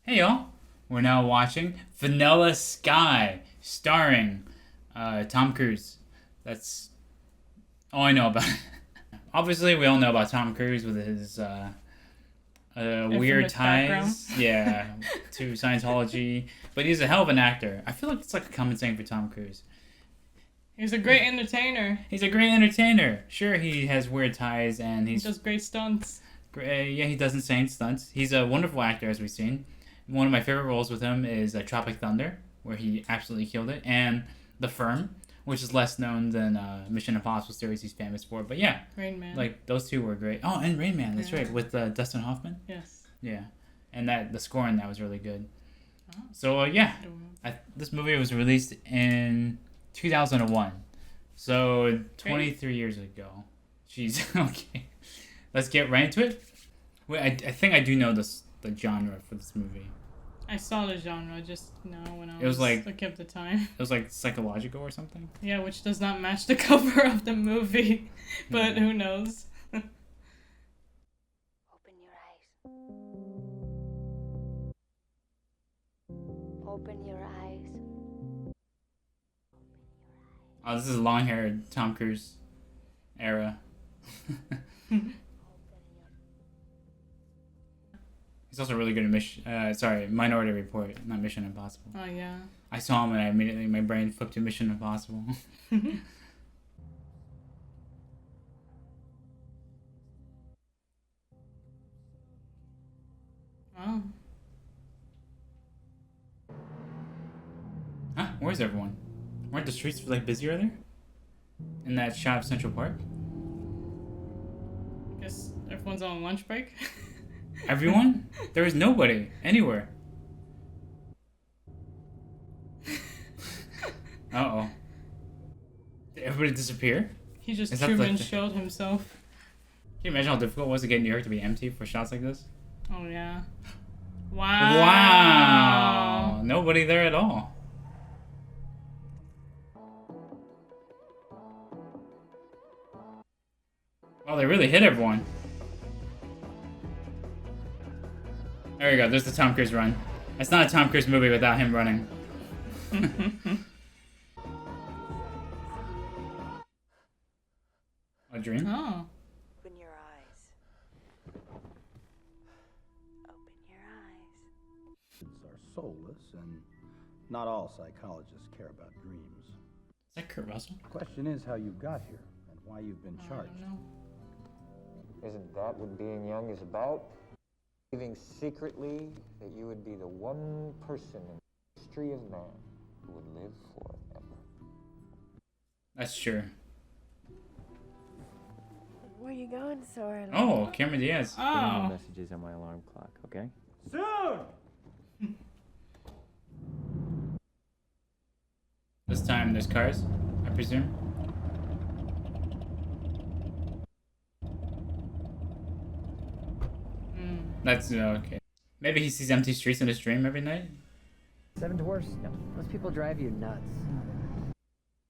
Hey y'all, we're now watching Vanilla Sky, starring Tom Cruise. That's all I know about it. Obviously, we all know about Tom Cruise with his weird ties, yeah, to Scientology. But he's a hell of an actor. I feel like it's like a common saying for Tom Cruise. He's a great entertainer. He's a great entertainer. Sure, he has weird ties and he does great stunts. Yeah, he does insane stunts. He's a wonderful actor, as we've seen. One of my favorite roles with him is Tropic Thunder, where he absolutely killed it, and The Firm, which is less known than Mission Impossible series he's famous for. But yeah, Rain Man. Like those two were great. Oh, and Rain Man, that's right, with Dustin Hoffman. Yes. Yeah, and the score in that was really good. Oh. So yeah, this movie was released in 2001, so 23 years ago. Jeez. Okay, let's get right into it. Wait, I think I do know the genre for this movie. I saw the genre just now when I was like, looking up the time. It was like psychological or something? Yeah, which does not match the cover of the movie. But who knows? Open your eyes. Open your eyes. Oh, this is long-haired Tom Cruise era. He's also really good at Minority Report, not Mission Impossible. Oh, yeah. I saw him and my brain flipped to Mission Impossible. Oh. Huh? Where's everyone? Weren't the streets like busy earlier? In that shot of Central Park? Guess everyone's on lunch break. Everyone? There was nobody anywhere. Uh-oh. Did everybody disappear? He just Truman showed himself. Can you imagine how difficult it was to get New York to be empty for shots like this? Oh, yeah. Wow. Wow. Nobody there at all. Well, they really hit everyone. There we go. There's the Tom Cruise run. It's not a Tom Cruise movie without him running. A dream? Oh. Open your eyes. Open your eyes. Are soulless, and not all psychologists care about dreams. Is that Kurt Russell? The question is how you got here and why you've been charged. I don't know. Isn't that what being young is about? Believing secretly that you would be the one person in the history of man who would live forever. That's true. Where are you going so early? Oh, Cameron Diaz. Oh. Messages on my alarm clock, okay? Soon! This time there's cars, I presume. That's okay. Maybe he sees empty streets in his dream every night? Seven Dwarfs? No. Those people drive you nuts.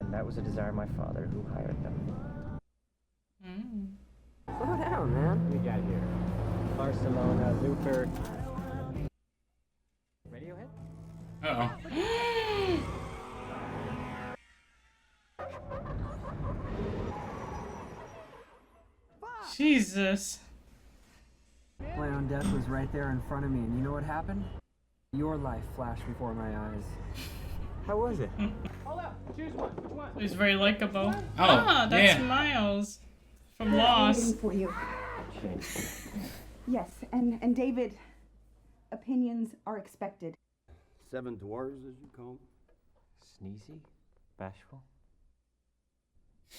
And that was a desire of my father who hired them. Slow down, man. What do we got here? Barcelona, Looper. Radiohead? Uh-oh. Jesus. Play on Death was right there in front of me, and you know what happened? Your life flashed before my eyes. How was it? Hold up, choose one. Which one? He's very likable. Oh, that's yeah. Miles from Lost. For you. Yes, and David, opinions are expected. Seven dwarves, as you call them? Sneezy? Bashful?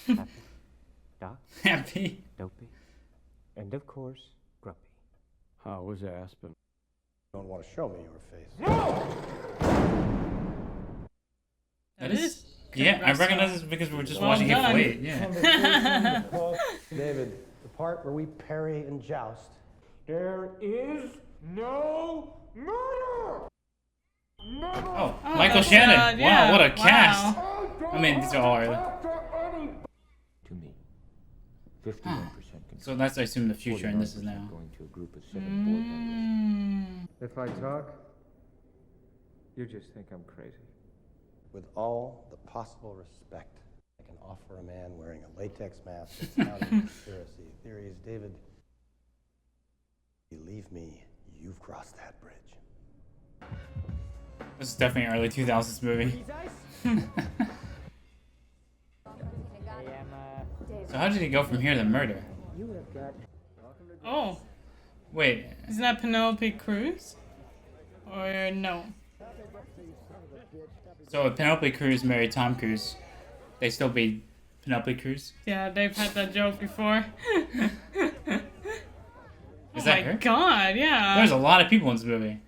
Happy? Doc? Happy? Dopey? And of course, grumpy. How was Aspen? You don't want to show me your face. That is? Yeah, I recognize this because we were just watching done. Hateful Eight. Yeah. David, the part where we parry and joust. There is no murder! Oh, Oh, Michael Shannon. God, yeah. Wow, what a Wow. cast. I mean, these are all early. To me, 51% So that's, I assume, the future, and this is now. going to a group of 7 board members. If I talk, You just think I'm crazy. With all the possible respect I can offer a man wearing a latex mask and sounding conspiracy theories, David, believe me, you've crossed that bridge. This is definitely an early 2000s movie. So how did he go from here to murder? Oh, Wait, isn't that Penelope Cruz? Or no? so if Penelope Cruz married Tom Cruise, they still be Penelope Cruz? Yeah, they've had that joke before. Is Oh that my her? god, yeah. There's a lot of people in this movie.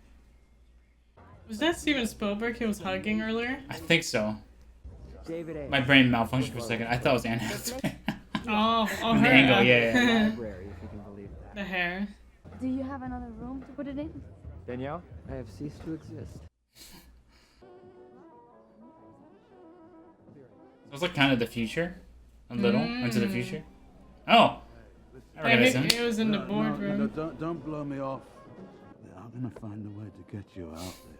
Was that Steven Spielberg he was hugging earlier? I think so. David A. My brain malfunctioned for a second. I thought it was Anne Hathaway. Oh, From her. the angle, yeah. Library, if you can believe that. The hair. Do you have another room to put it in? Danielle, I have ceased to exist. So it's like kind of the future. A little into the future. Oh! I recognize him. He was in the boardroom. Don't blow me off. I'm gonna find a way to get you out, David.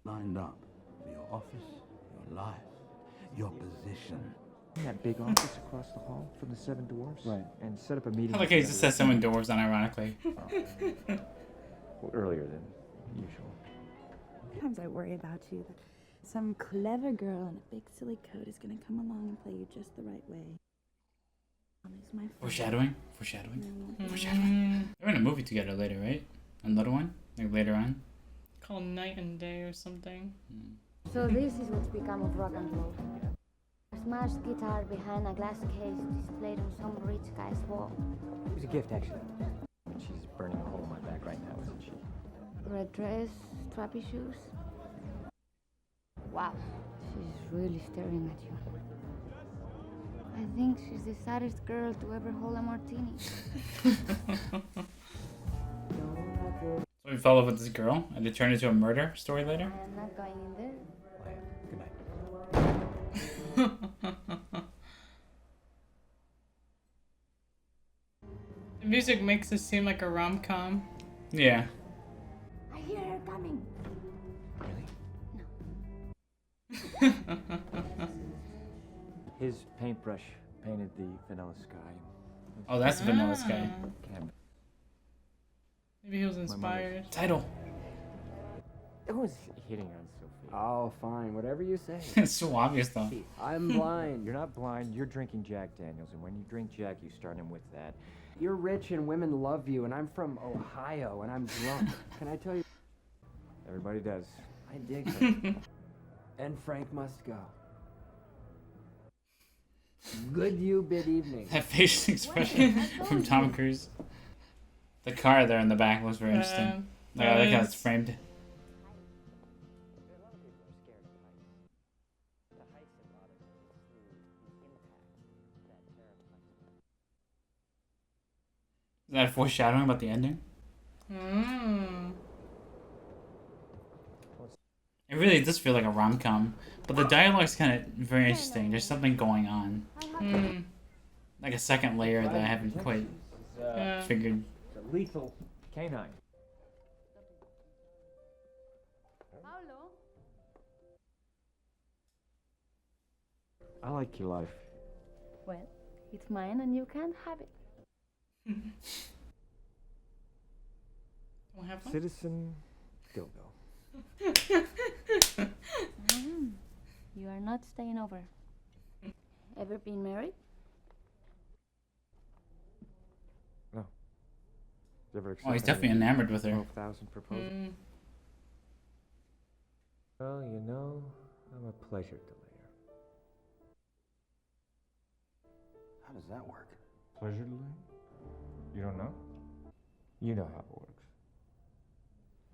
Lined up for your office, your life, your position. In that big office across the hall from the Seven Dwarfs? Right. And set up a meeting. I like how he just says someone dwarves unironically. Well, earlier than usual. Sometimes I worry about you. That some clever girl in a big silly coat is gonna come along and play you just the right way. He's my friend. Foreshadowing? Foreshadowing? Foreshadowing. They're in a movie together later, right? Another one? Like later on? Called Night and Day or something. So this is what's become of rock and roll. A smashed guitar behind a glass case displayed on some rich guy's wall. It was a gift, actually. She's burning a hole in my back right now, isn't she? Red dress, strappy shoes. Wow, she's really staring at you. I think she's the saddest girl to ever hold a martini. So we fell in love with this girl and it turned into a murder story later? I'm not going in there. The music makes it seem like a rom-com. Yeah. I hear her coming. His paintbrush painted the vanilla sky. Oh, that's the Vanilla Sky. Canvas. Maybe he was inspired. Title. Who's hitting on Sophie? Oh, fine. Whatever you say. It's so obvious though. I'm blind. You're not blind, you're drinking Jack Daniels, and when you drink Jack, you start him with that. You're rich and women love you, and I'm from Ohio, and I'm drunk. Can I tell you? Everybody does. I dig her. And Frank must go. Good you bid evening. That facial expression from Tom Cruise. The car there in the back looks very interesting. Like, I like how it's framed. Is that a foreshadowing about the ending? It really does feel like a rom-com, but the dialogue's kind of very interesting. There's something going on. Like a second layer that I haven't quite figured. It's a lethal canine. I like your life. Well, it's mine and you can't have it. Don't have one? Citizen Dildo. You are not staying over. Ever been married? No. Ever Oh, he's accepted definitely any enamored with her. 12,000 proposals? Well, you know, I'm a pleasure delayer. How does that work? Pleasure delay? You don't know? You know how it works.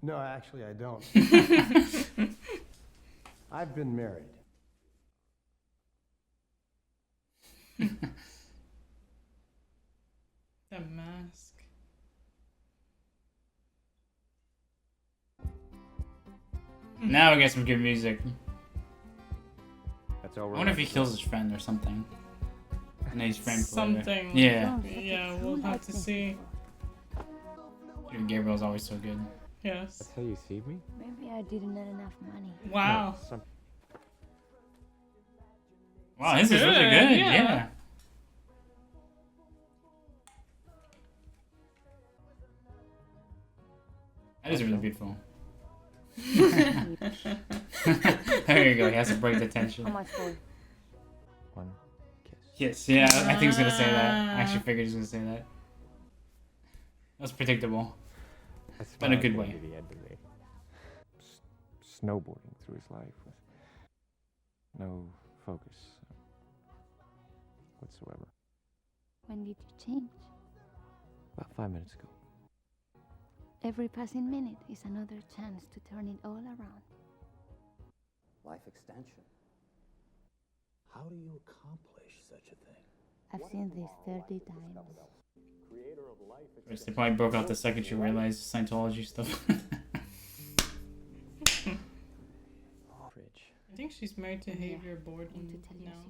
No, actually, I don't. I've been married. The mask. Now we get some good music. That's all I wonder if he kills his friend or something. And he's framed for later. Something. Yeah. Yeah, we'll have to see. Dude, Gabriel's always so good. Yes. That's how you see me? Maybe I didn't have enough money. Wow. Wow, this is really good. Yeah. Yeah. That is really beautiful. There you go. He has to break the tension. How much for? One kiss. Yes, yeah, I think he's gonna say that. I actually figured he was gonna say that. That was predictable. But in a good way. He had to be. Snowboarding through his life with no focus whatsoever. When did you change? About 5 minutes ago. Every passing minute is another chance to turn it all around. Life extension. How do you accomplish such a thing? I've seen this 30 times. First, they probably broke out the second you realized Scientology stuff. I think she's married to Javier Borden now.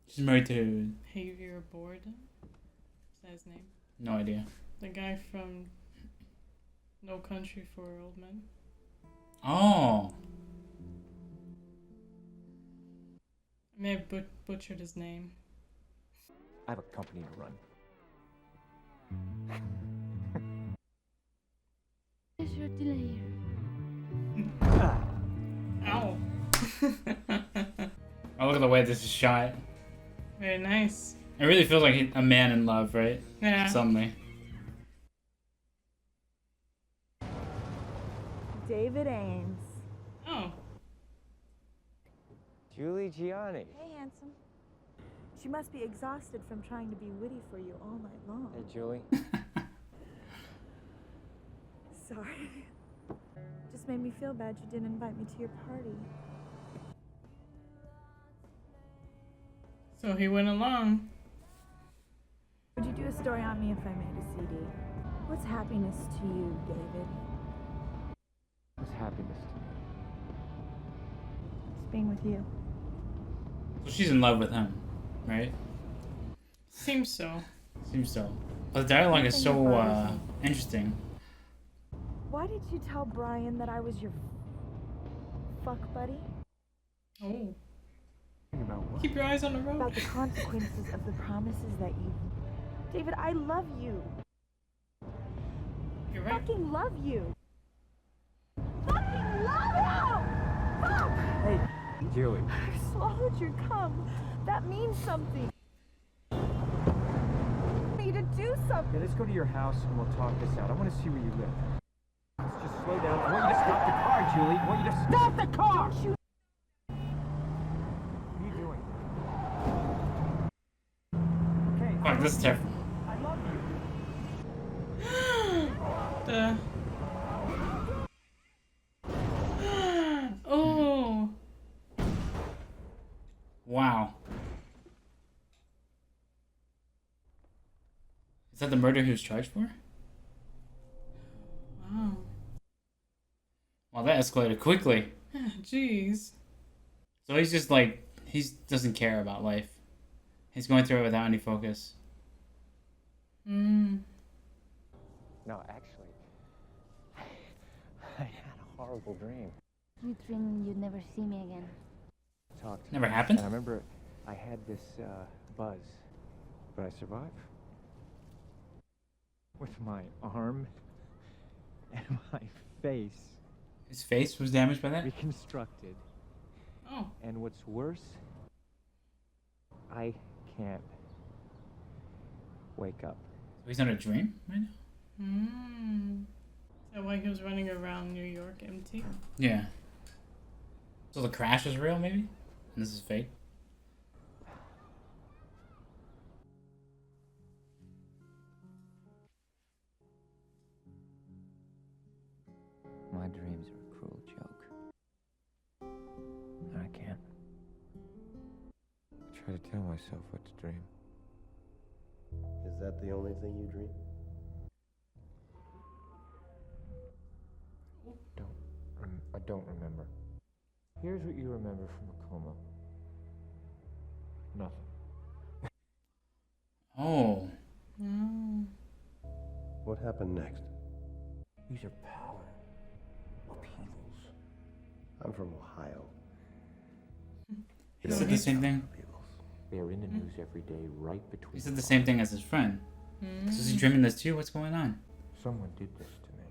She's married to... Javier Borden? Is that his name? No idea. The guy from No Country for Old Men. Oh. I may have butchered his name. I have a company to run. Where's your delay? Ow! Oh, look at the way this is shot. Very nice. It really feels like a man in love, right? Yeah. Suddenly. David Ames. Oh. Julie Gianni. Hey, handsome. She must be exhausted from trying to be witty for you all night long. Hey, Julie. Sorry. Just made me feel bad you didn't invite me to your party. So he went along. Would you do a story on me if I made a CD? What's happiness to you, David? What's happiness to me? It's being with you. So she's in love with him, right? Seems so. Seems so. But the dialogue is so interesting. Why did you tell Brian that I was your fuck buddy? Oh. About what? Keep your eyes on the road. About the consequences of the promises that you... David, I love you. You're right. Fucking love you. Fucking love you! Fuck! Hey, Julie. I swallowed your cum. That means something. I need to do something. Yeah, let's go to your house and we'll talk this out. I want to see where you live. Let's just slow down. I want you to stop the car, Julie. I want you to stop the car! Don't you... What are you doing? Okay. Fuck, this is terrible. I love you. The... Oh. Wow. Is that the murder he was charged for? Wow. Wow, that escalated quickly. Jeez. So he's just like, he doesn't care about life. He's going through it without any focus. Mm. No, actually, I had a horrible dream. You dream you'd never see me again. Talked. Never happened? And I remember I had this buzz, but I survived. With my arm and my face His face was damaged by that? reconstructed. Oh. And what's worse, I can't wake up. So he's in a dream right now? Mm. Is that why he was running around New York empty? Yeah. So the crash was real, maybe? And this is fake? My dreams are a cruel joke. And I can't. I try to tell myself what to dream. Is that the only thing you dream? I don't remember. Here's what you remember from a coma. Nothing. Oh. Mm. What happened next? Use your power I'm from Ohio. He said the same thing. They are in the news every day, right between. He said the same thing as his friend. So is he dreaming this too? What's going on? Someone did this to me.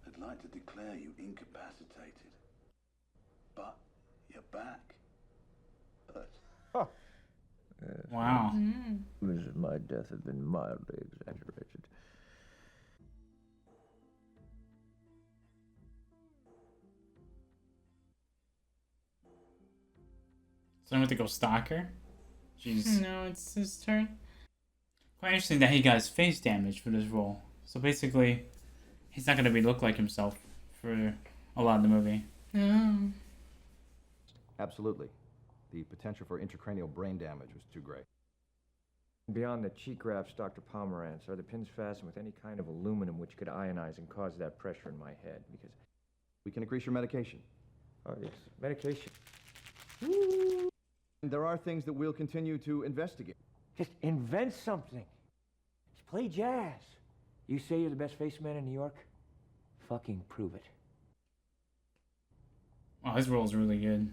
I'd like to declare you incapacitated. But you're back. But Wow. My death has been mildly exaggerated. So I went to go stalk her? Jeez. No, it's his turn. Quite interesting that he got his face damaged for this role. So basically, he's not going to look like himself for a lot of the movie. Oh. Absolutely. The potential for intracranial brain damage was too great. Beyond the cheek grafts, Dr. Pomerantz, are the pins fastened with any kind of aluminum which could ionize and cause that pressure in my head? Because We can increase your medication. oh yes, medication. And there are things that we'll continue to investigate. Just invent something. Just play jazz. You say you're the best face man in New York? Fucking prove it. Wow, his role's really good.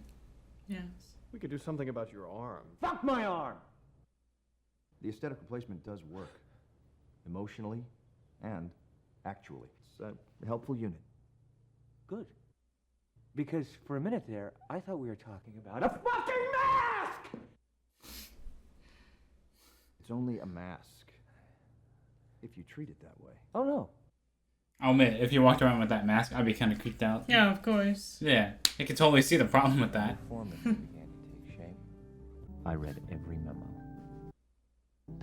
Yes. We could do something about your arm. Fuck my arm! The aesthetic replacement does work. Emotionally and actually. It's a helpful unit. Good. Because for a minute there, I thought we were talking about a fucking mask! It's only a mask. If you treat it that way. Oh no. I'll admit, if you walked around with that mask, I'd be kind of creeped out. Yeah, of course. Yeah, I could totally see the problem with that. Foreman began to take shape. I read every memo.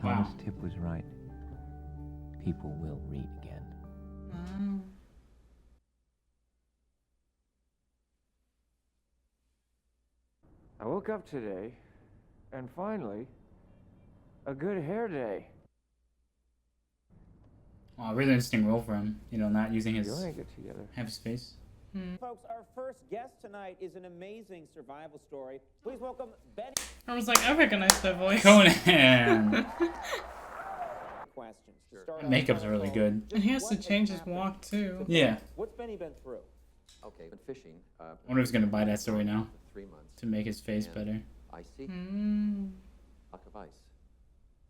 Wow. Thomas Tip was right. People will read again. Wow. I woke up today, and finally, a good hair day. Wow, really interesting role for him. You know, not using his You ain't get together. half his face. Folks, our first guest tonight is an amazing survival story. Please welcome Betty. I was like, I recognize that voice. Conan. Questions. That makeup's really good. And he has to change his walk too. Yeah. What's Benny been through? Okay, but fishing. I wonder if he's gonna buy that story now 3 months. to make his face better. Icy. Block of ice.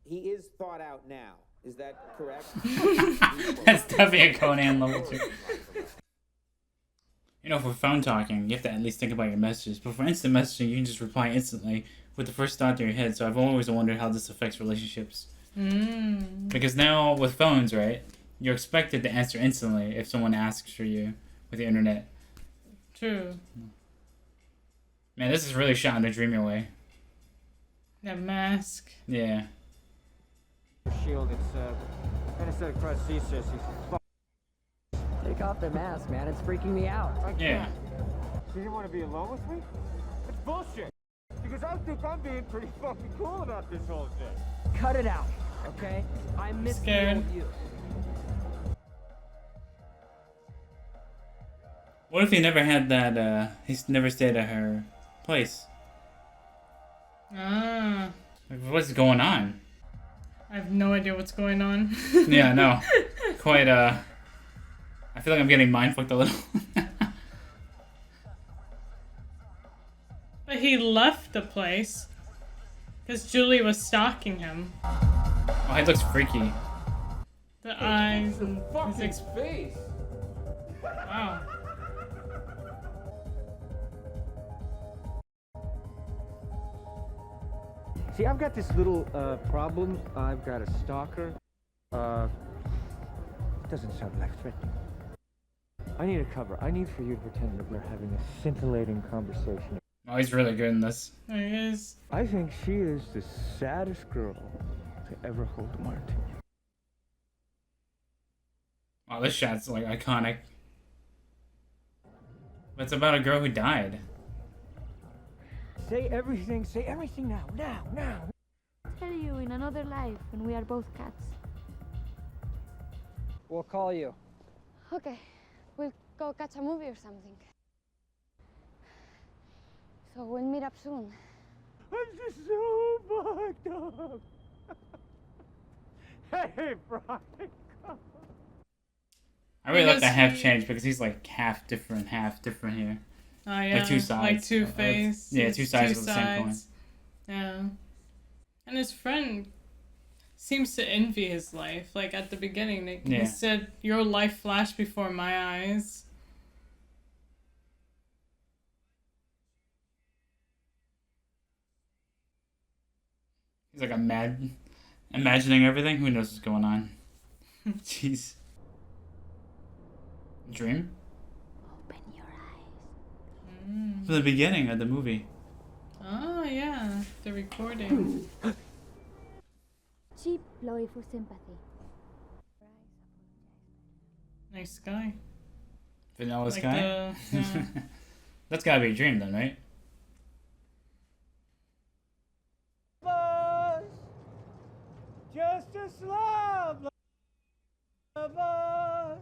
He is thought out now. Is that correct? That's definitely a Conan level 2. You know, for phone talking, you have to at least think about your messages. But for instant messaging, you can just reply instantly with the first thought in your head. So I've always wondered how this affects relationships. Because now with phones, right, you're expected to answer instantly if someone asks for you with the internet. True. Man, this is really shot in a dreamy way. That mask. Yeah. Shield, it's anesthetic prosthesis. Take off the mask, man. It's freaking me out. Yeah. So you want to be alone with me? It's bullshit. Because I think I'm being pretty fucking cool about this whole thing. Cut it out, okay? I miss the old you. What if he never had that, he's never stayed at her place? Ah. Like, what's going on? I have no idea what's going on. Yeah, no. Quite, I feel like I'm getting mind-fucked a little. But he left the place. Because Julie was stalking him. Oh, he looks freaky. The eyes and his face. Wow. See, I've got this little problem. I've got a stalker. It doesn't sound like threatening. I need a cover. I need for you to pretend that we're having a scintillating conversation. Oh, he's really good in this. There he is. I think she is the saddest girl to ever hold a martini. Wow, this shot's like iconic. But it's about a girl who died. Say everything now, now. I'll tell you in another life when we are both cats. We'll call you. Okay, we'll go catch a movie or something. So we'll meet up soon. I'm just so fucked up. Hey, Brian. I really like that half change because he's like half different here. Oh yeah, Like two sides. like Two-Face. Yeah, two sides two of the same coin. sides. Yeah. And his friend seems to envy his life. Like at the beginning, he said, "Your life flashed before my eyes." He's like imagining everything. Who knows what's going on? Jeez. Dream? Open your eyes. From the beginning of the movie. Oh yeah, the recording. Cheap ploy for sympathy. Nice guy. Vanilla Like Sky? yeah. That's gotta be a dream then, right? Just a slob of us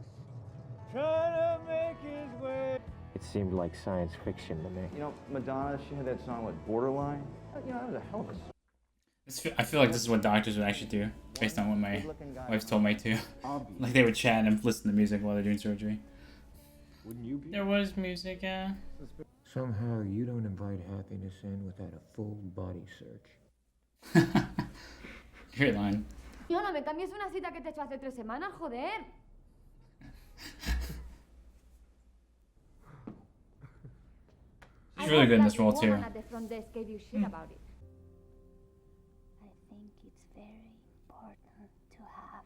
trying to make his way. It seemed like science fiction to me. You know, Madonna, she had that song, like, Borderline. You know, that was a hell of a song. I feel like this is what doctors would actually do, based on what my wife's told me to. Like they would chat and listen to music while they're doing surgery. Wouldn't you be? There was music, yeah. Somehow you don't invite happiness in without a full body search. Great line. Yo, no me cambies una cita que te he hecho hace 3 semanas, joder. She's really good in this role too. At the front desk gave you shit about it. I think it's very important to have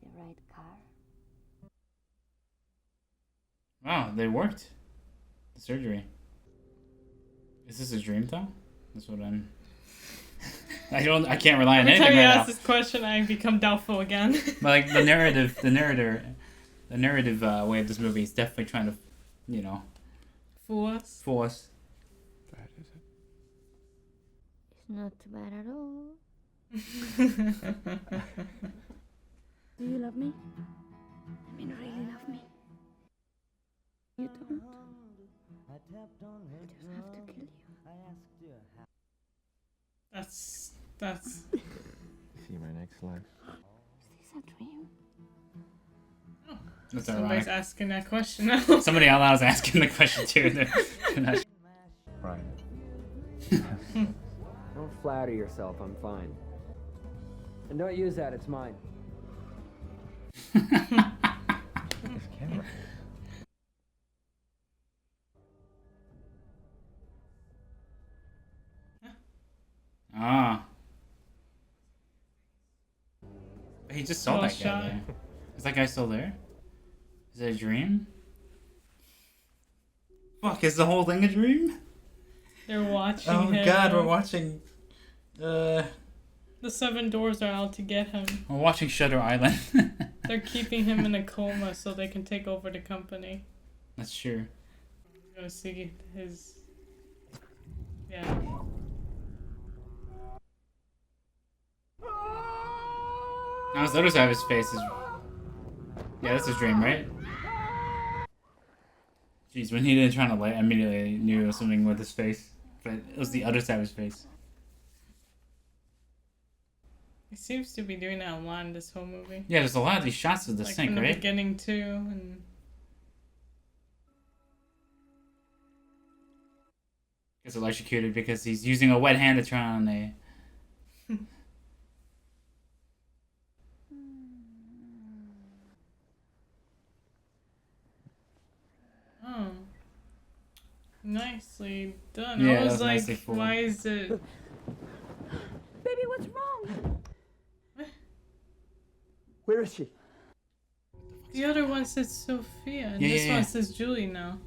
the right car. Wow, they worked. The surgery. Is this a dream though? That's what I'm. I can't rely on Every anything time you right ask now. this question, I become doubtful again. But like the narrative way of this movie is definitely trying to, you know, Fool us. fool us. It's not bad at all. Do you love me? I mean, really love me? You don't? I just have to kill you. That's. See my next life. Is this a dream? That's Somebody's ironic. asking that question now. Somebody out loud is asking the question too. Right. Don't flatter yourself, I'm fine. And don't use that, it's mine. This camera. Ah. He just saw Well that guy shot. there. Is that guy still there? Is it a dream? Fuck, is the whole thing a dream? They're watching Oh him. god, we're watching... The 7 doors are out to get him. We're watching Shutter Island. They're keeping him in a coma so they can take over the company. That's true. Go see his. Yeah. Now his other side of his face is... Yeah, that's his dream, right? Jeez, when he didn't try to light, I immediately knew it was something with his face. But it was the other side of his face. He seems to be doing that a lot in this whole movie. Yeah, there's a lot of these shots of the Like sink, from the right? beginning too, and Gets electrocuted because he's using a wet hand to turn on a... oh, nicely done. Yeah, I that was was like, nicely formed. why is it? Baby, what's wrong? Where is she? The other one says Sophia, and Yeah, this yeah, one yeah. says Julie now.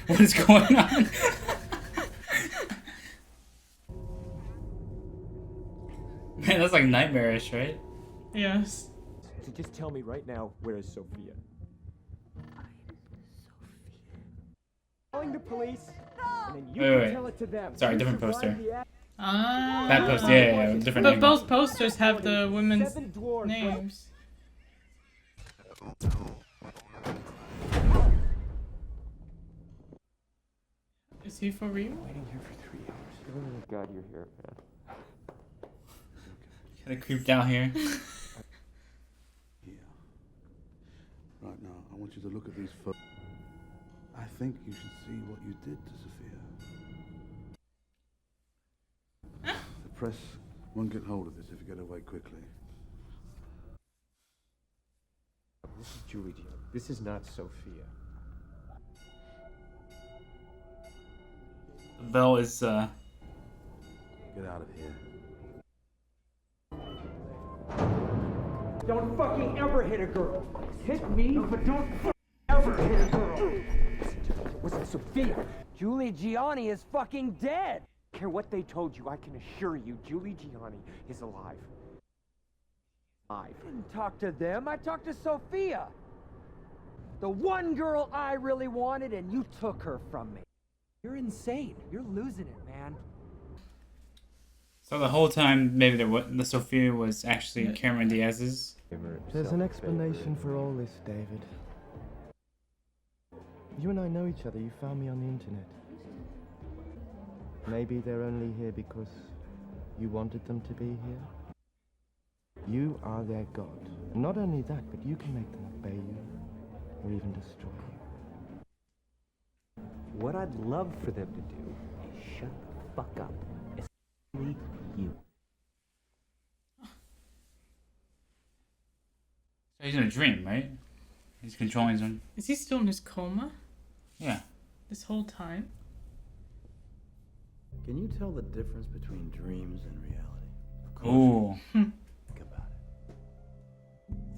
What is going on? Man, that's like nightmarish, right? Yes. So just tell me right now, where is Sophia? Calling the police, and then you Wait, can tell it to them. Sorry, You different survived poster. the act- Ah. That poster, yeah, different But angle. both posters have the women's 7 dwarves, names. Is he for real? Waiting here for 3 hours. Oh, God, you're here, man. Kinda creeped out here. want you to look at these photos. I think you should see what you did to Sophia. The press won't get hold of this if you get away quickly. This is Julie G. This is not Sophia. The bell is, Get out of here. Don't fucking ever hit a girl. Hit me, but don't ever hit a girl. Was it Sophia? Julie Gianni is fucking dead! I don't care what they told you, I can assure you, Julie Gianni is alive. I didn't talk to them, I talked to Sophia! The one girl I really wanted, and you took her from me. You're insane. You're losing it, man. so the whole time, maybe the Sophia was actually Cameron Diaz's. There's an explanation for all this, David. You and I know each other. You found me on the internet. Maybe they're only here because you wanted them to be here. You are their god. Not only that, but you can make them obey you, or even destroy you. What I'd love for them to do is shut the fuck up. Especially you. So he's in a dream, right? He's controlling his own. Is he still in his coma? Yeah. This whole time? Can you tell the difference between dreams and reality? Ooh. Think about it.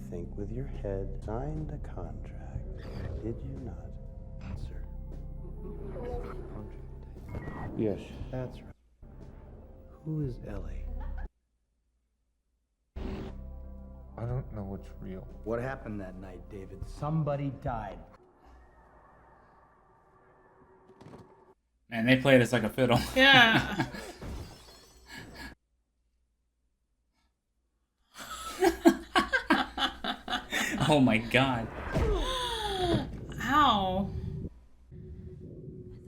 Think with your head. Signed a contract. Did you not? Answer. Yes. That's right. Who is Ellie? I don't know what's real. What happened that night, David? Somebody died. Man, they play this like a fiddle. Yeah. Oh my god. Ow. I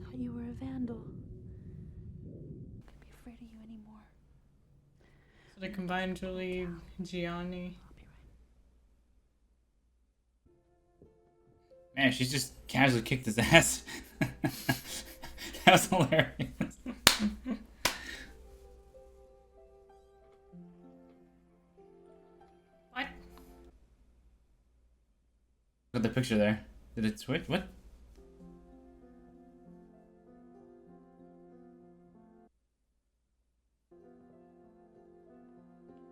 thought you were a vandal. I can't be afraid of you anymore. So they combined Julie Gianni. Man, she's just casually kicked his ass. That was hilarious. What? Look at the picture there. Did it switch? What?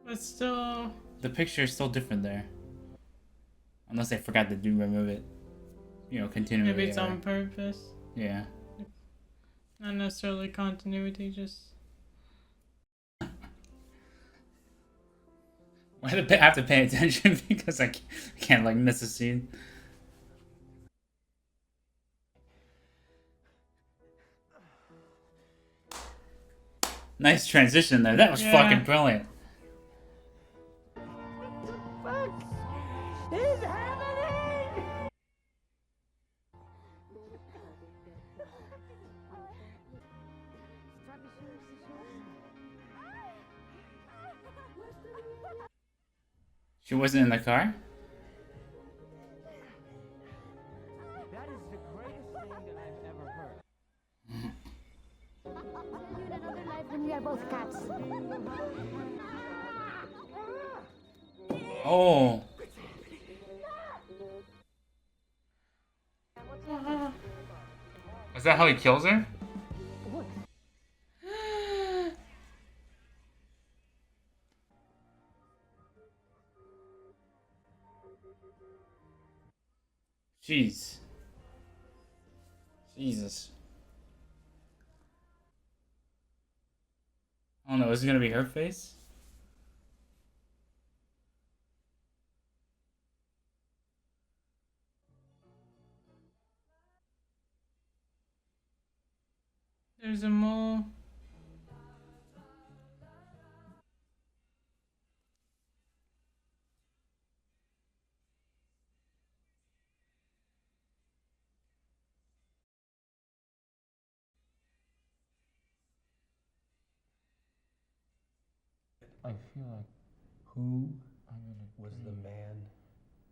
But still... The picture is still different there. Unless they forgot to remove it. You know, continually. Maybe it's on purpose. Yeah. Not necessarily continuity, just... I have to pay attention because I can't like miss a scene. Nice transition there. That was fucking brilliant. It's happening! She wasn't in the car? That is the greatest thing that I've ever heard. In another life when we are both cats. Oh. Is that how he kills her? Jeez. Jesus. I don't know, is it gonna be her face? There's a mole. I feel like Who I'm in a was the dream. man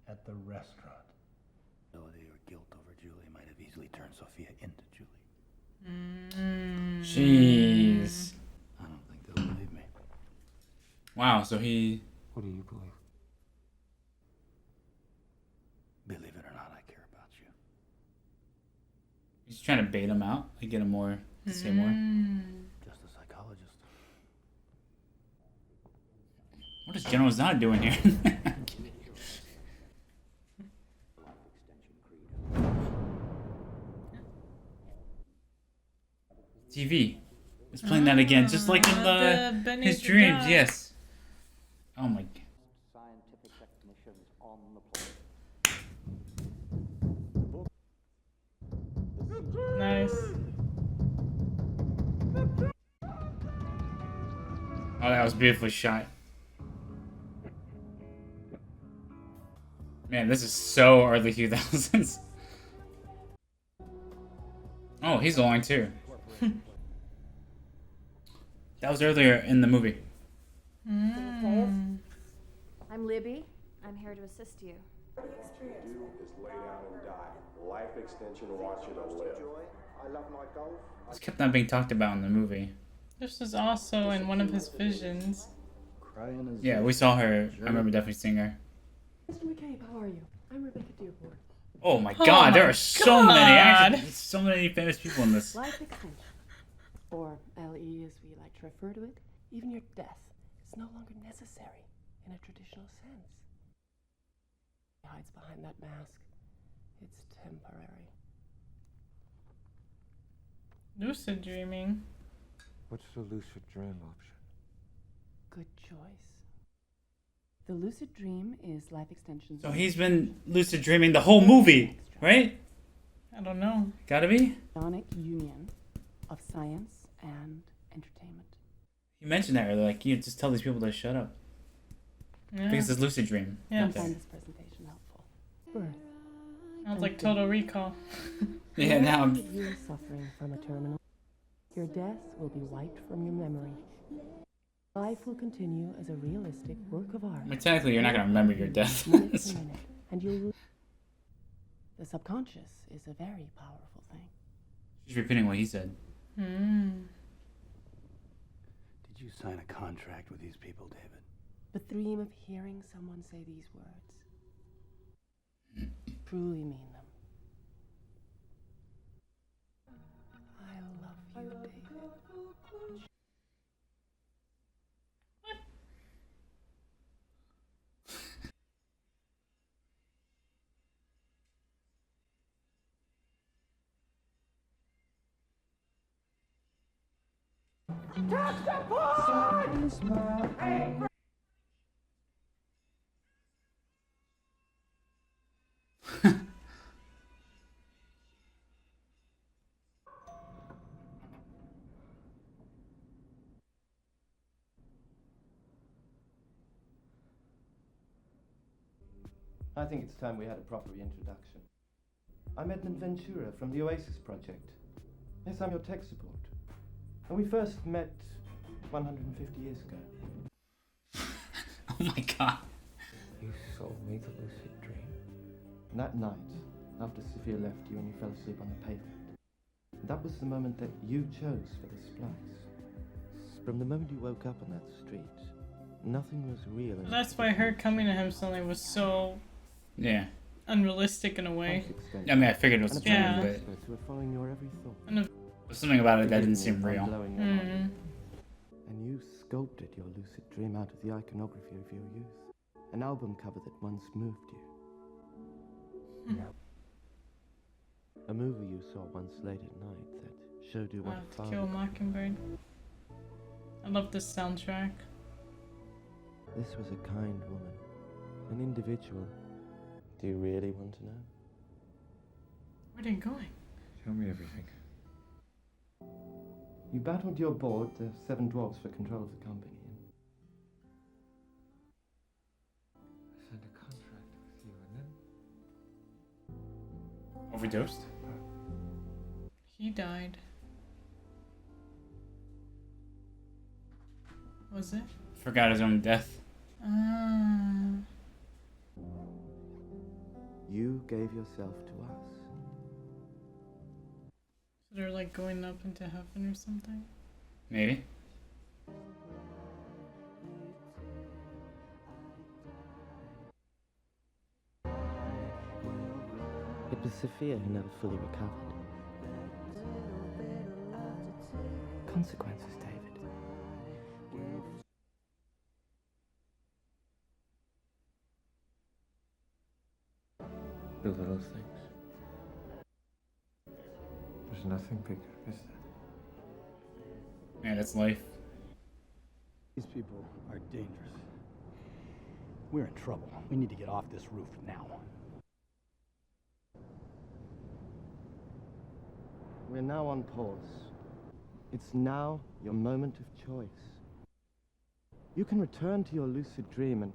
at the restaurant? Or guilt over Julie might have easily turned Sophia into Julie. Jeez. I don't think they'll believe me. Wow, so he... What do you believe? Believe it or not, I care about you. He's trying to bait him out. Like, get him more... to say more. Just a psychologist. What is General Zod doing here? TV. It's playing that again, just like in his dreams. Yes. Oh my. Scientific technicians on the planet. Nice. Oh, that was beautifully shot. Man, this is so early 2000s. Oh, he's along too. That was earlier in the movie. I'm Libby. I'm here to assist you. Do is lay down and die. Life extension wants you to live. I love my golf. This kept not being talked about in the movie. This was also in one of his visions. Yeah, we saw her. I remember definitely seeing her. Mr. McCabe, how are you? I'm Rebecca Dearborn. Oh my god, there are so many actors, so many famous people in this. Life extension, or LE as we like to refer to it, even your death is no longer necessary in a traditional sense. He hides behind that mask. It's temporary. Lucid dreaming. What's the lucid dream option? Good choice. The lucid dream is life extension. So he's been lucid dreaming the whole movie, right? I don't know. Gotta be. Ionic union of science and entertainment. You mentioned that earlier, like you just tell these people to shut up. Yeah. Because it's lucid dream. Yeah. I find this presentation helpful. Birth. Sounds like Total Recall. Yeah, now I'm... You're suffering from a terminal. Your death will be wiped from your memory. Life will continue as a realistic work of art. But technically, you're not gonna remember your death. Minute to minute, and you'll... The subconscious is a very powerful thing. Just repeating what he said. Did you sign a contract with these people, David? The dream of hearing someone say these words. Truly mean them. I love you, David. I think it's time we had a proper introduction. I'm Edmund Ventura from the Oasis Project. Yes, I'm your tech support. And we first met 150 years ago. Oh my god. You sold me the lucid dream. And that night, after Sophia left you and you fell asleep on the pavement, that was the moment that you chose for the splice. From the moment you woke up on that street, nothing was real. That's why her coming to him suddenly was so... Yeah. Unrealistic in a way. I mean, I figured it was a dream, yeah. but... Who are following your every thought. There's something about it that didn't seem real. And you sculpted your lucid dream out of the iconography of your youth. An album cover that once moved you. A movie you saw once late at night that showed you what a To father... Kill a Mockingbird. I love this soundtrack. This was a kind woman. An individual. Do you really want to know? Where are they going? Tell me everything. You battled your board, the Seven Dwarfs, for control of the company. I signed a contract with you and then... Overdosed? He died. Was it? Forgot his own death. You gave yourself to us. So they're like going up into heaven or something? Maybe. It was Sophia who never fully recovered. Consequences, David. The little things. There's nothing bigger, is there? Man, that's life. These people are dangerous. We're in trouble. We need to get off this roof now. We're now on pause. It's now your moment of choice. You can return to your lucid dream and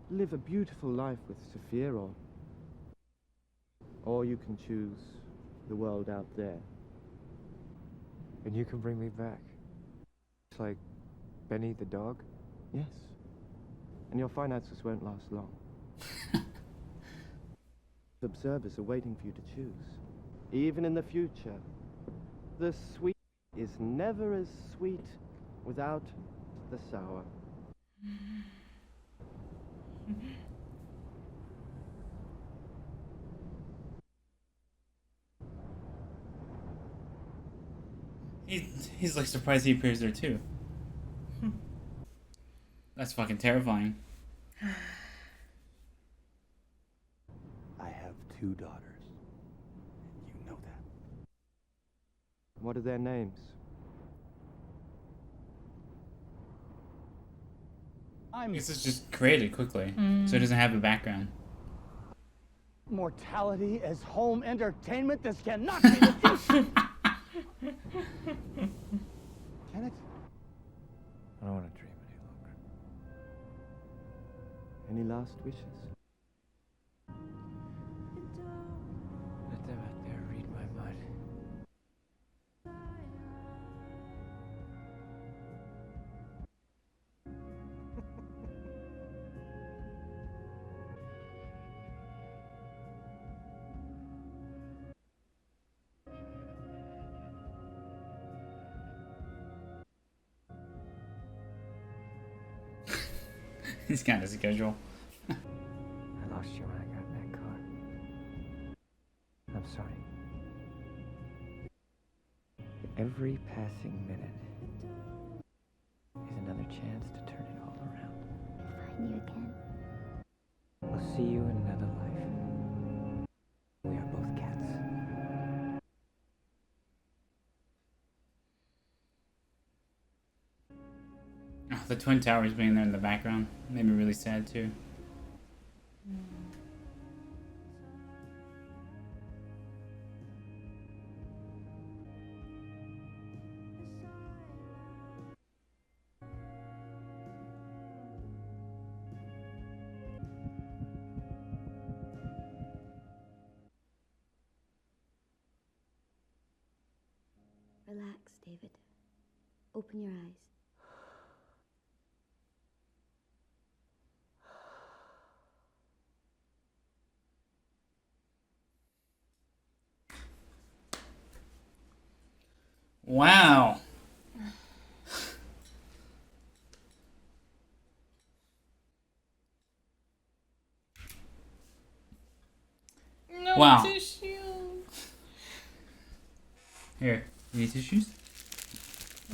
live a beautiful life with Sophia, or you can choose the world out there. And you can bring me back. It's like Benny the dog? Yes. And your finances won't last long. Observers are waiting for you to choose. Even in the future, the sweet is never as sweet without the sour. He's like surprised he appears there too. That's fucking terrifying. I have 2 daughters. You know that. What are their names? This is just created quickly, so it doesn't have a background. Mortality as home entertainment? This cannot be the future! Can it? I don't want to dream any longer. Any last wishes? Let them out there read my mind. He's got a schedule. I lost you when I got in that car. I'm sorry. Every passing minute is another chance to turn it all around. Find you again. I'll see you in another life. We are both cats. Oh, the Twin Towers being there in the background made me really sad too. Relax, David. Open your eyes. Wow. No Wow. tissue. Here, you need tissues?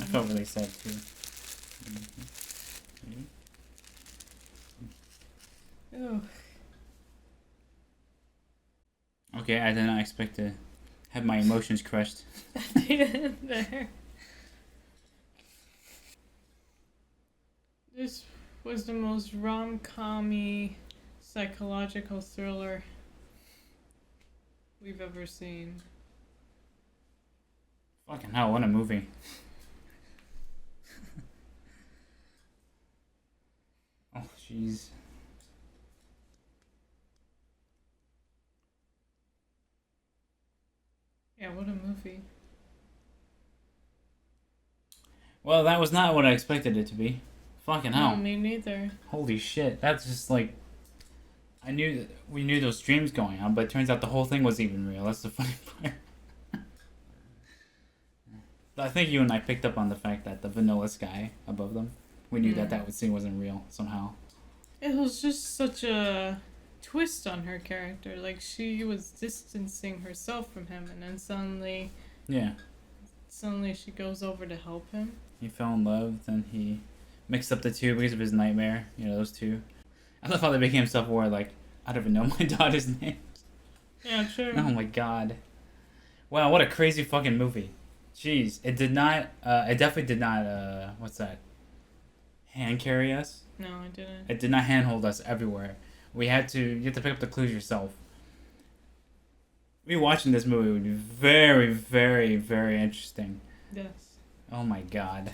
I felt really sad too. Ugh. Okay, I did not expect to have my emotions crushed. There. This was the most rom-com-y psychological thriller we've ever seen. Fucking hell, what a movie. Oh, jeez. Yeah, what a movie. Well, that was not what I expected it to be. Fucking hell. No, me neither. Holy shit, that's just like we knew those dreams going on, but it turns out the whole thing was even real. That's the funny part. I think you and I picked up on the fact that the vanilla sky above them, we knew that scene wasn't real somehow. It was just such a twist on her character. Like, she was distancing herself from him, and then suddenly she goes over to help him. He fell in love, then he mixed up the two because of his nightmare. You know, those two. I love how they became self-aware, like, I don't even know my daughter's name. Yeah, true. Oh my god. Wow, what a crazy fucking movie. Jeez. It definitely did not, what's that? Hand carry us? No, it didn't. It did not handhold us everywhere. You had to pick up the clues yourself. Rewatching this movie would be very, very, very interesting. Yes. Oh my god.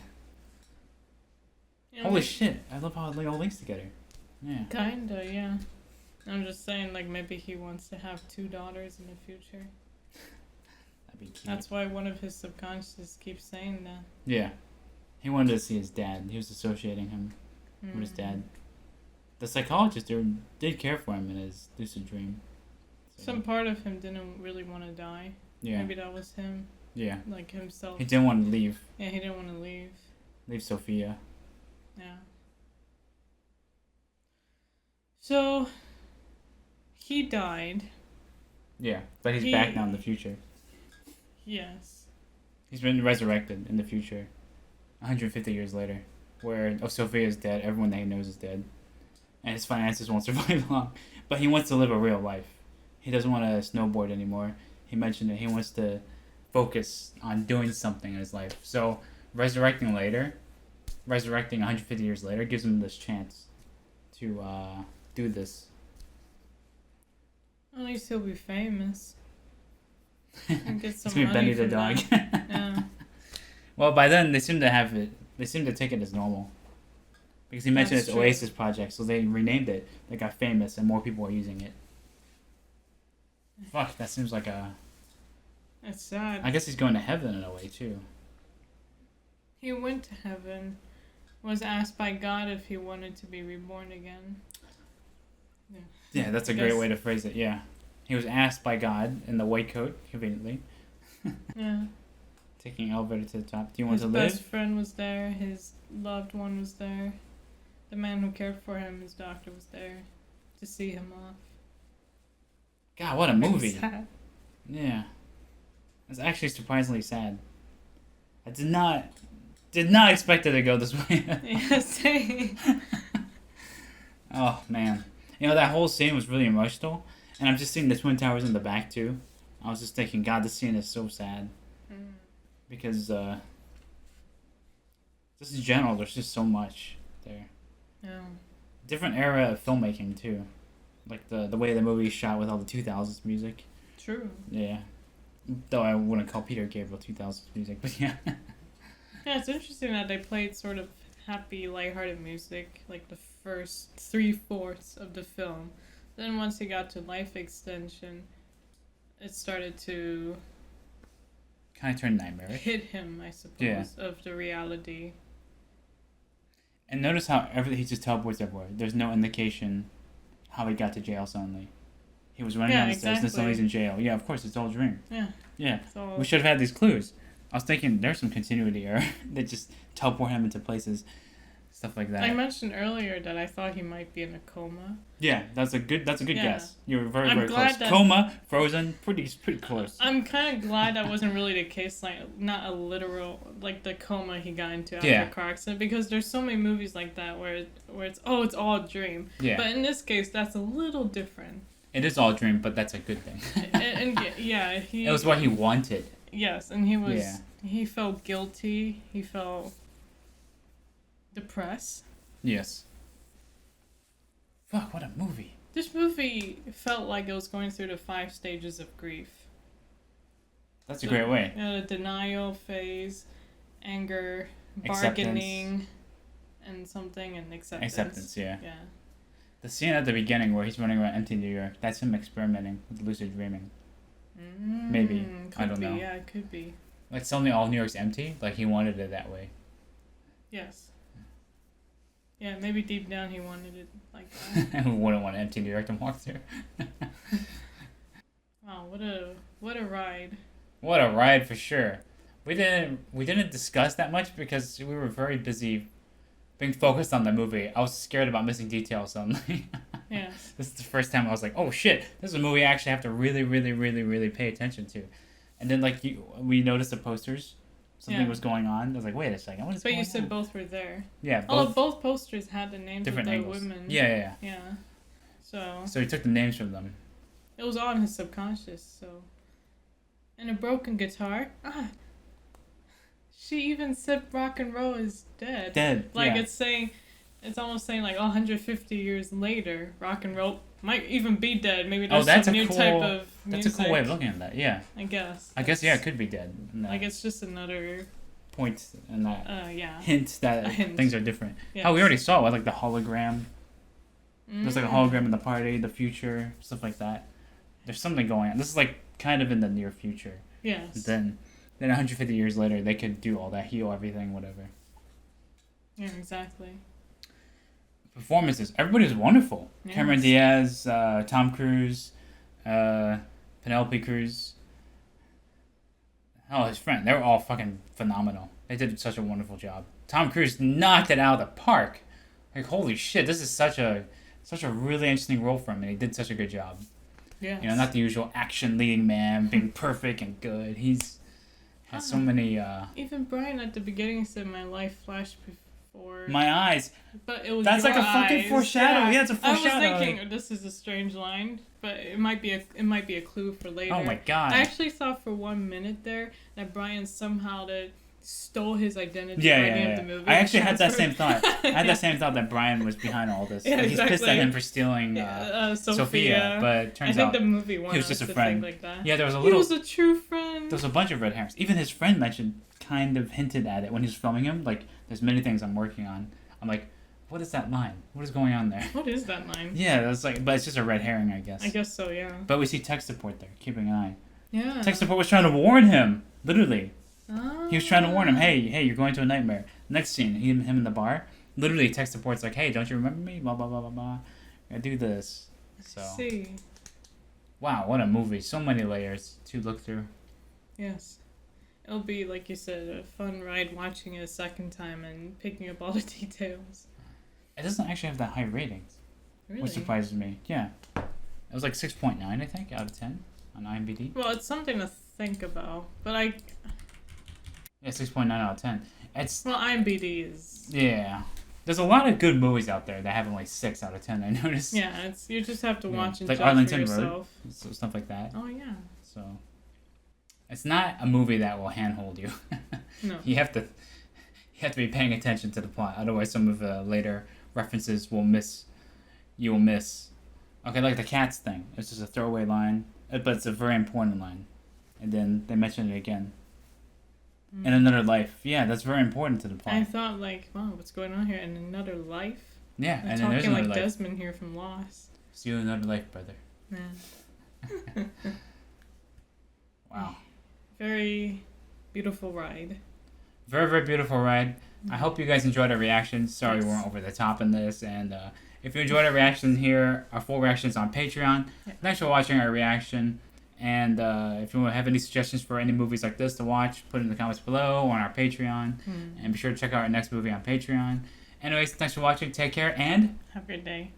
You know, Holy shit. I love how it all links together. Yeah. Kinda, yeah. I'm just saying, like, maybe he wants to have 2 daughters in the future. That'd be cute. That's why one of his subconscious keeps saying that. Yeah. He wanted to see his dad. He was associating him with his dad. The psychologist did care for him in his lucid dream. So. Some part of him didn't really want to die. Yeah. Maybe that was him. Yeah. Like himself. He didn't want to leave. Yeah, he didn't want to leave. Leave Sophia. Yeah. So, he died. Yeah, but he's back now in the future. Yes. He's been resurrected in the future. 150 years later. Where Sophia is dead, everyone that he knows is dead. And his finances won't survive long. But he wants to live a real life. He doesn't want to snowboard anymore. He mentioned it. He wants to focus on doing something in his life. So, resurrecting 150 years later, gives him this chance to do this. At least he'll be famous. And get some It's money Benny the from dog. that. Yeah. Well, by then they seem to have it. They seem to take it as normal. Because he mentioned That's it's true. Oasis Project, so they renamed it. They got famous, and more people are using it. Fuck, that seems like a. It's sad. I guess he's going to heaven in a way too. He went to heaven. Was asked by God if he wanted to be reborn again. Yeah. Yeah, that's a great way to phrase it. Yeah, he was asked by God in the white coat, conveniently. Yeah. Taking elevator to the top. Do you want His to live? best friend was there. His loved one was there. The man who cared for him, his doctor, was there to see him off. God, what a movie! Sad. Yeah, it's actually surprisingly sad. I did not expect it to go this way. Yeah, same. Oh man, you know that whole scene was really emotional, and I'm just seeing the Twin Towers in the back too. I was just thinking, God, this scene is so sad. Because just in general, there's just so much there. Yeah. Different era of filmmaking too, like the way the movie is shot with all the 2000s music. True. Yeah, though I wouldn't call Peter Gabriel 2000s music, but yeah. Yeah, it's interesting that they played sort of happy, lighthearted music like the first 3/4 of the film. Then once he got to Life Extension, it started to Kind of turned nightmarish. hit him, I suppose, Yeah. of the reality. And notice how he just teleports everywhere. There's no indication how he got to jail suddenly. He was running down the stairs and suddenly he's in jail. Yeah, of course, it's all a dream. Yeah. Yeah. So- We should have had these clues. I was thinking there's some continuity error. They just teleport him into places, stuff like that. I mentioned earlier that I thought he might be in a coma. Yeah, that's a good Yeah. guess. You were very, I'm very glad close. that- Coma, frozen, pretty close. I'm kind of glad that wasn't really the case, like, not a literal, like, the coma he got into after Yeah. a car accident, because there's so many movies like that where it's all a dream. Yeah. But in this case, that's a little different. It is all a dream, but that's a good thing. and yeah, he... It was what he wanted. Yes, and he was... Yeah. He felt guilty. He felt depressed. Yes. Fuck, what a movie. This movie felt like it was going through the 5 stages of grief. That's a great way. The denial phase, anger, Acceptance. bargaining, and something, and acceptance. Acceptance, yeah. Yeah. The scene at the beginning where he's running around empty New York, that's him experimenting with lucid dreaming. Maybe. I Could don't be, know. yeah, it could be. Like suddenly all New York's empty, like he wanted it that way. Yes. Yeah, maybe deep down he wanted it like that. Who wouldn't want an empty New York to walk through? Wow, what a ride. What a ride for sure. We didn't discuss that much because we were very busy being focused on the movie. I was scared about missing details suddenly. Yeah. This is the first time I was like, oh shit, this is a movie I actually have to really, really, really, really pay attention to. And then like we noticed the posters. Something was going on. I was like, wait a second, what is going on? But you said both were there. Yeah, although both posters had the names different of the angles. women. Yeah. So he took the names from them. It was all in his subconscious, so. And a broken guitar. She even said rock and roll is dead. Dead. Like it's almost saying like 150 years later, rock and roll might even be dead. Maybe there's some new type of music. That's a cool way of looking at that. Yeah. I guess. Yeah, it could be dead. Like it's just another point in that hint that things are different. Yes. How we already saw it, like the hologram. There's like a hologram in the party, the future, stuff like that. There's something going on. This is like kind of in the near future. Yes. Then 150 years later, they could do all that, heal everything, whatever. Yeah, exactly. Performances. Everybody was wonderful. Yes. Cameron Diaz, Tom Cruise, Penelope Cruz. Oh, his friend. They were all fucking phenomenal. They did such a wonderful job. Tom Cruise knocked it out of the park. Like, holy shit, this is such a really interesting role for him, and he did such a good job. Yeah. You know, not the usual action leading man, being perfect and good. He's has so many... Even Brian at the beginning said my life flashed before... My eyes. But it was That's your like a fucking eyes. foreshadow. Yeah, it's a foreshadow. I was thinking, this is a strange line, but it might be a clue for later. Oh my god. I actually thought for 1 minute there that Brian somehow stole his identity Yeah. the movie. I actually had that same thought. I had that same thought that Brian was behind all this. Yeah, He's exactly. pissed at him for stealing Sophia, but it turns out I think the movie wanted he was just us a to friend. think like that. Yeah, there was a He little. was a true friend. There was a bunch of red herrings. Even his friend kind of hinted at it when he was filming him. Like, there's many things I'm working on. I'm like, what is that line? What is going on there? What is that line? Yeah, that's like, but it's just a red herring, I guess. I guess so, yeah. But we see tech support there, keeping an eye. Yeah. Tech support was trying to warn him, literally. Oh. He was trying to warn him, hey, you're going to a nightmare. Next scene, him in the bar. Literally, tech support's like, hey, don't you remember me? Blah, blah, blah, blah, blah. I do this. So. I see. Wow, what a movie. So many layers to look through. Yes. It'll be, like you said, a fun ride watching it a second time and picking up all the details. It doesn't actually have that high ratings. Really? Which surprises me. Yeah. It was like 6.9, I think, out of 10 on IMDb. Well, it's something to think about, but Yeah, 6.9 out of 10. Well, IMDb is... Yeah. There's a lot of good movies out there that have only 6 out of 10, I noticed. Yeah, you just have to watch and like judge Arlington for Road, yourself. so stuff like that. Oh, yeah. So, it's not a movie that will handhold you. No. You have to be paying attention to the plot, otherwise some of the later references you will miss. Okay, like the cats thing. It's just a throwaway line, but it's a very important line. And then they mention it again. In another life. Yeah, that's very important to the plot. I thought, like, wow, what's going on here? In another life? Yeah, They're and then there's talking another like life. Desmond here from Lost. See you in another life, brother. Man. Wow. Very beautiful ride. Very, very beautiful ride. I hope you guys enjoyed our reaction. Sorry we weren't over the top in this. And if you enjoyed our reaction here, our full reactions on Patreon. Yeah. Thanks for watching our reaction. And if you have any suggestions for any movies like this to watch, put it in the comments below on our Patreon. And be sure to check out our next movie on Patreon. Anyways, thanks for watching. Take care and... Have a good day.